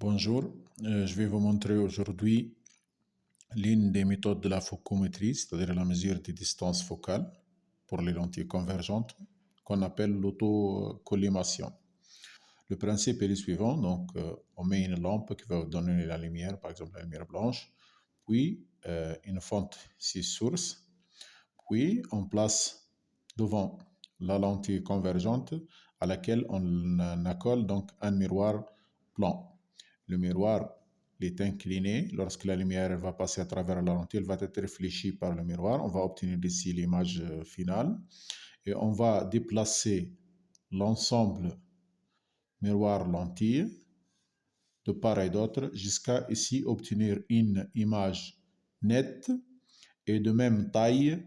Bonjour, je vais vous montrer aujourd'hui l'une des méthodes de la focométrie, c'est-à-dire la mesure des distances focales pour les lentilles convergentes, qu'on appelle l'autocollimation. Le principe est le suivant, donc on met une lampe qui va donner la lumière, par exemple la lumière blanche, puis une fonte 6 sources, puis on place devant la lentille convergente à laquelle on accole donc un miroir blanc. Le miroir est incliné. Lorsque la lumière va passer à travers la lentille, elle va être réfléchie par le miroir. On va obtenir ici l'image finale. Et on va déplacer l'ensemble miroir-lentille de part et d'autre jusqu'à ici obtenir une image nette et de même taille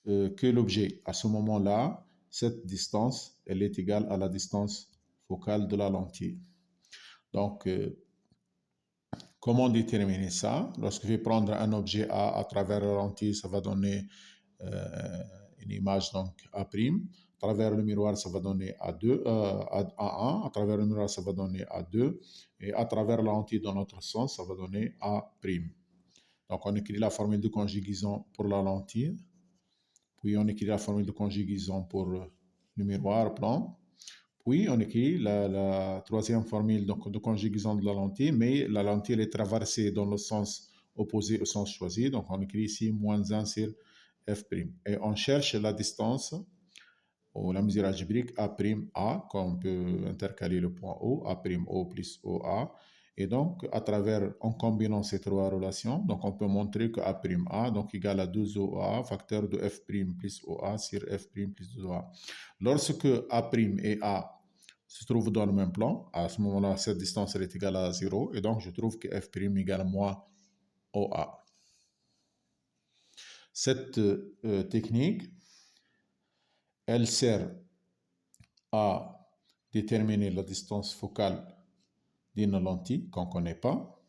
que l'objet. À ce moment-là, cette distance, elle est égale à la distance focale de la lentille. Donc, comment déterminer ça? Lorsque je vais prendre un objet A à travers la lentille, ça va donner une image donc A'. À travers le miroir, ça va donner A2, A1. À travers le miroir, ça va donner A2. Et à travers la lentille, dans l'autre sens, ça va donner A'. Donc, on écrit la formule de conjugaison pour la lentille. Puis, on écrit la formule de conjugaison pour le miroir plan. Puis, on écrit la troisième formule donc, de conjugaison de la lentille, mais la lentille est traversée dans le sens opposé au sens choisi. Donc, on écrit ici moins 1 sur f'. Et on cherche la distance ou la mesure algébrique A', quand on peut intercaler le point O, A'O plus OA. Et donc, en combinant ces trois relations, donc on peut montrer que A', donc égal à 2OA, facteur de f' plus OA sur f' plus 2OA. Lorsque A' et A se trouvent dans le même plan, à ce moment-là, cette distance est égale à 0, et donc je trouve que f' égale à moins OA. Cette technique, elle sert à déterminer la distance focale d'une lentille qu'on ne connaît pas,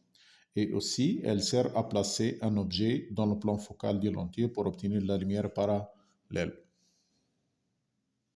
et aussi elle sert à placer un objet dans le plan focal d'une lentille pour obtenir la lumière parallèle.